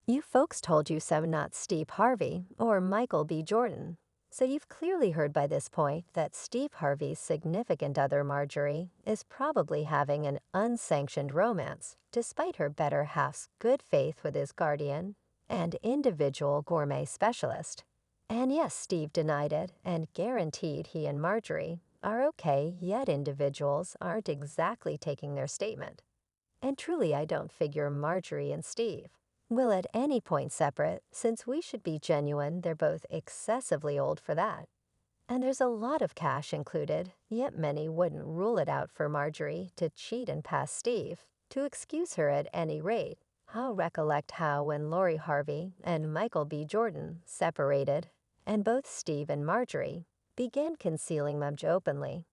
You folks told you so, not Steve Harvey or Michael B. Jordan. So you've clearly heard by this point that Steve Harvey's significant other, Marjorie, is probably having an unsanctioned romance, despite her better half's good faith with his guardian and individual gourmet specialist. And yes, Steve denied it and guaranteed he and Marjorie are okay, yet individuals aren't exactly taking their statement. And truly, I don't figure Marjorie and Steve will at any point separate, since we should be genuine, they're both excessively old for that. And there's a lot of cash included, yet many wouldn't rule it out for Marjorie to cheat and pass Steve, to excuse her at any rate. I'll recollect how when Lori Harvey and Michael B. Jordan separated, and both Steve and Marjorie began concealing them openly.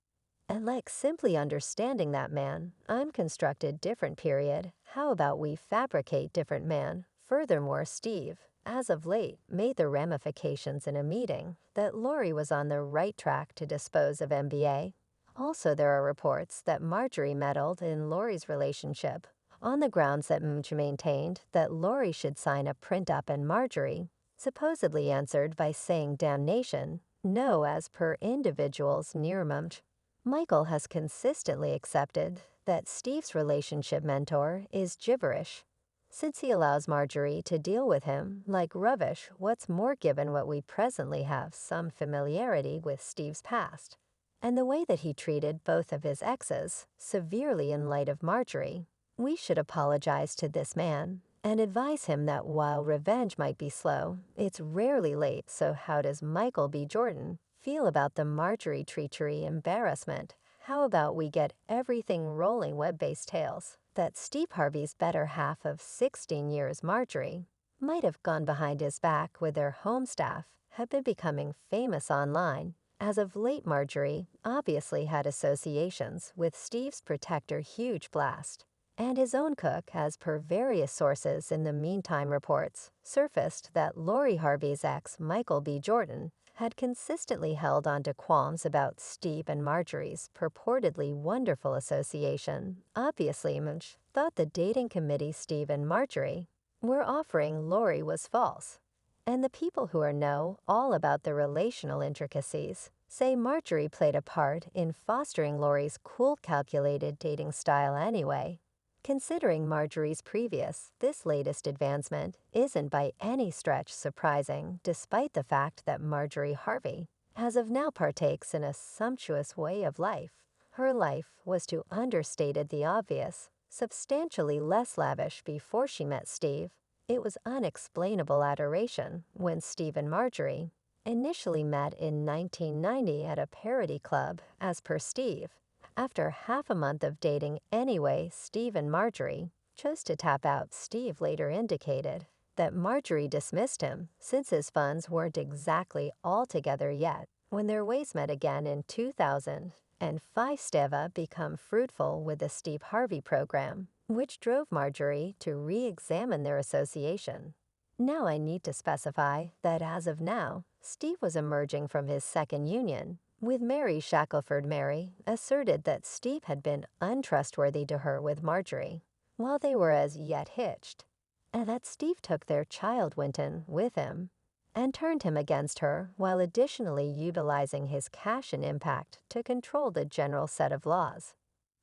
And like simply understanding that man, unconstructed different period, how about we fabricate different man? Furthermore, Steve, as of late, made the ramifications in a meeting that Lori was on the right track to dispose of MBA. Also, there are reports that Marjorie meddled in Lori's relationship on the grounds that Munch maintained that Lori should sign a print-up, and Marjorie supposedly answered by saying damnation, no, as per individuals near Munch. Michael has consistently accepted that Steve's relationship mentor is gibberish, since he allows Marjorie to deal with him like rubbish. What's more, given what we presently have some familiarity with Steve's past, and the way that he treated both of his exes severely in light of Marjorie, we should apologize to this man and advise him that while revenge might be slow, it's rarely late. So how does Michael B. Jordan feel about the Marjorie treachery embarrassment? How about we get everything rolling? Web-based tales that Steve Harvey's better half of 16 years, Marjorie, might have gone behind his back with their home staff have been becoming famous online. As of late, Marjorie obviously had associations with Steve's protector, Huge Blast, and his own cook. As per various sources in the meantime, reports surfaced that Lori Harvey's ex, Michael B. Jordan, had consistently held on to qualms about Steve and Marjorie's purportedly wonderful association. Obviously, Munch thought the dating committee Steve and Marjorie were offering Lori was false. And the people who know all about the relational intricacies say Marjorie played a part in fostering Lori's cool, calculated dating style anyway. Considering Marjorie's previous, this latest advancement isn't by any stretch surprising, despite the fact that Marjorie Harvey, as of now, partakes in a sumptuous way of life. Her life was, to understated the obvious, substantially less lavish before she met Steve. It was unexplainable adoration when Steve and Marjorie initially met in 1990 at a parody club. As per Steve, after half a month of dating anyway, Steve and Marjorie chose to tap out. Steve later indicated that Marjorie dismissed him since his funds weren't exactly all together yet. When their ways met again in 2005, Steva became fruitful with the Steve Harvey program, which drove Marjorie to re-examine their association. Now I need to specify that as of now, Steve was emerging from his second union with Mary Shackelford. Mary asserted that Steve had been untrustworthy to her with Marjorie while they were as yet hitched, and that Steve took their child Winton with him and turned him against her, while additionally utilizing his cash and impact to control the general set of laws.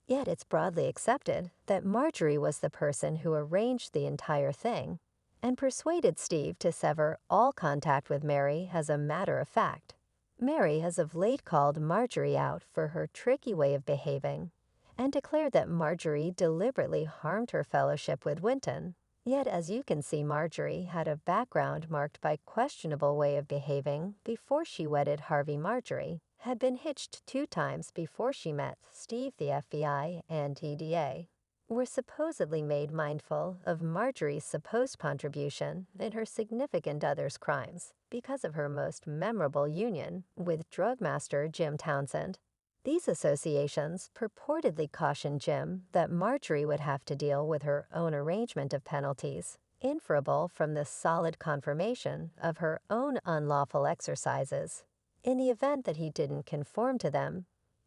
Yet it's broadly accepted that Marjorie was the person who arranged the entire thing and persuaded Steve to sever all contact with Mary. As a matter of fact, Mary has of late called Marjorie out for her tricky way of behaving and declared that Marjorie deliberately harmed her fellowship with Winton. Yet, as you can see, Marjorie had a background marked by questionable way of behaving before she wedded Harvey. Marjorie had been hitched 2 times before she met Steve. The FBI and TDA were supposedly made mindful of Marjorie's supposed contribution in her significant other's crimes because of her most memorable union with drug master Jim Townsend. These associations purportedly cautioned Jim that Marjorie would have to deal with her own arrangement of penalties, inferable from the solid confirmation of her own unlawful exercises. In the event that he didn't conform to them,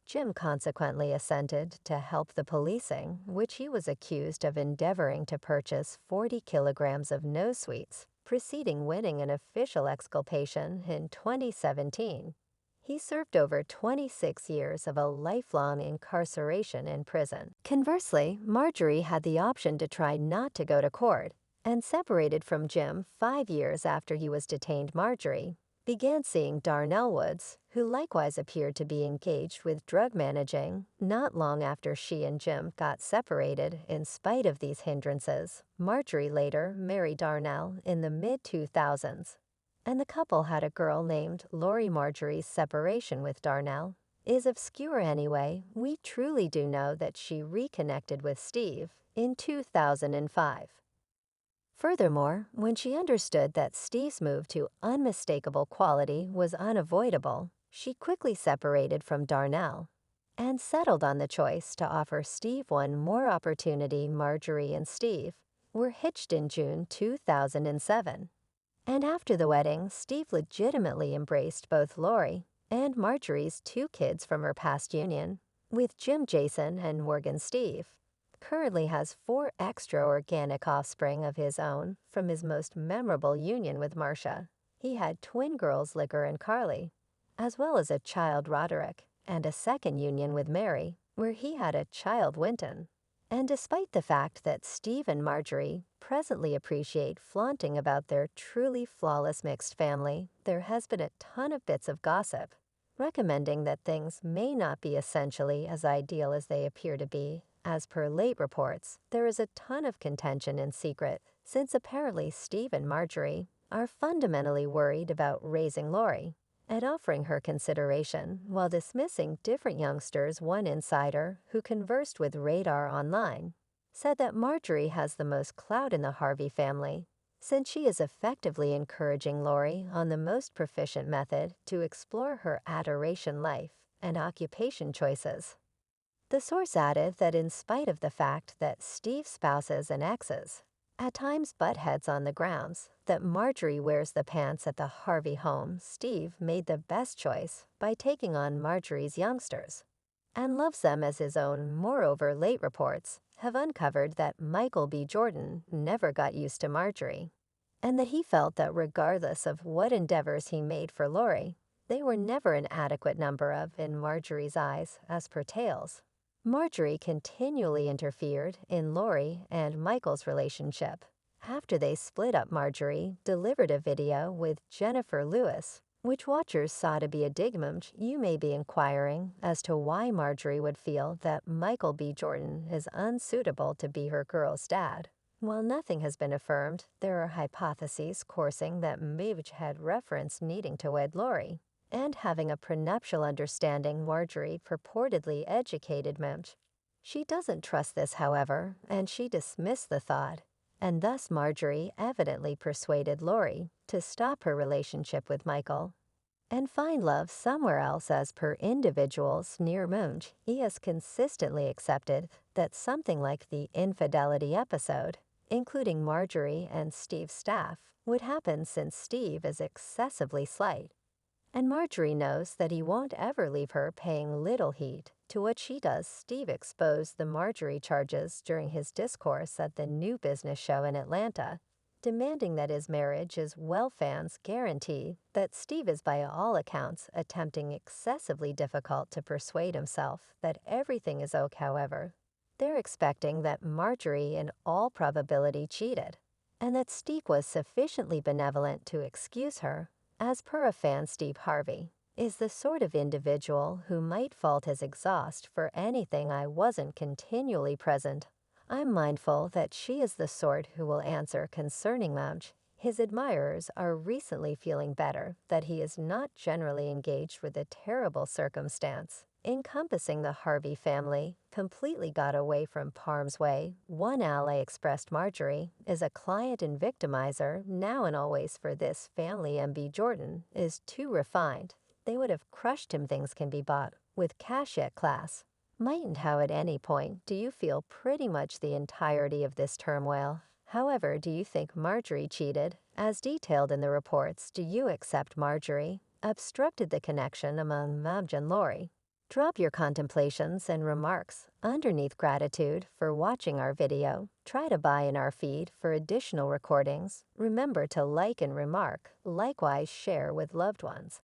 Jim consequently assented to help the policing, which he was accused of endeavoring to purchase 40 kilograms of nose sweets, preceding winning an official exculpation in 2017. He served over 26 years of a lifelong incarceration in prison. Conversely, Marjorie had the option to try not to go to court, and separated from Jim 5 years after he was detained. Marjorie began seeing Darnell Woods, who likewise appeared to be engaged with drug managing, not long after she and Jim got separated. In spite of these hindrances, Marjorie later married Darnell in the mid-2000s, and the couple had a girl named Lori. Marjorie's separation with Darnell is obscure anyway. We truly do know that she reconnected with Steve in 2005. Furthermore, when she understood that Steve's move to unmistakable quality was unavoidable, she quickly separated from Darnell and settled on the choice to offer Steve one more opportunity. Marjorie and Steve were hitched in June 2007. And after the wedding, Steve legitimately embraced both Lori and Marjorie's 2 kids from her past union with Jim. Jason and Morgan. Steve currently has 4 extra organic offspring of his own from his most memorable union with Marcia. He had twin girls Liquor and Carly, as well as a child Roderick, and a second union with Mary, where he had a child Winton. And despite the fact that Steve and Marjorie presently appreciate flaunting about their truly flawless mixed family, there has been a ton of bits of gossip recommending that things may not be essentially as ideal as they appear to be. As per late reports, there is a ton of contention in secret, since apparently Steve and Marjorie are fundamentally worried about raising Lori and offering her consideration while dismissing different youngsters. One insider who conversed with Radar Online said that Marjorie has the most clout in the Harvey family, since she is effectively encouraging Lori on the most proficient method to explore her adoration life and occupation choices. The source added that in spite of the fact that Steve's spouses and exes at times butt heads on the grounds that Marjorie wears the pants at the Harvey home, Steve made the best choice by taking on Marjorie's youngsters and loves them as his own. Moreover, late reports have uncovered that Michael B. Jordan never got used to Marjorie, and that he felt that regardless of what endeavors he made for Lori, they were never an adequate number of in Marjorie's eyes. As per tales, Marjorie continually interfered in Lori and Michael's relationship. After they split up, Marjorie delivered a video with Jennifer Lewis, which watchers saw to be a digmage. You may be inquiring as to why Marjorie would feel that Michael B. Jordan is unsuitable to be her girl's dad. While nothing has been affirmed, there are hypotheses coursing that Midge had referenced needing to wed Lori and having a prenuptial understanding. Marjorie purportedly educated Midge. She doesn't trust this, however, and she dismissed the thought, and thus Marjorie evidently persuaded Lori to stop her relationship with Michael and find love somewhere else. As per individuals near Midge, he has consistently accepted that something like the infidelity episode, including Marjorie and Steve's staff, would happen, since Steve is excessively slight, and Marjorie knows that he won't ever leave her. Paying little heed to what she does, Steve exposed the Marjorie charges during his discourse at the New Business Show in Atlanta, demanding that his marriage is well. Fans guarantee that Steve is by all accounts attempting excessively difficult to persuade himself that everything is okay. However, they're expecting that Marjorie in all probability cheated, and that Steve was sufficiently benevolent to excuse her. As per a fan, Steve Harvey is the sort of individual who might fault his exhaust for anything I wasn't continually present. I'm mindful that she is the sort who will answer concerning Mouch. His admirers are recently feeling better that he is not generally engaged with a terrible circumstance encompassing the Harvey family, completely got away from Palm's Way. One ally expressed Marjorie is a client and victimizer now and always for this family. MB Jordan is too refined. They would have crushed him. Things can be bought with cash at class. Mightn't how at any point do you feel pretty much the entirety of this turmoil. However, do you think Marjorie cheated? As detailed in the reports, do you accept Marjorie obstructed the connection among Madge and Lori? Drop your contemplations and remarks underneath gratitude for watching our video. Try to buy in our feed for additional recordings. Remember to like and remark, likewise share with loved ones.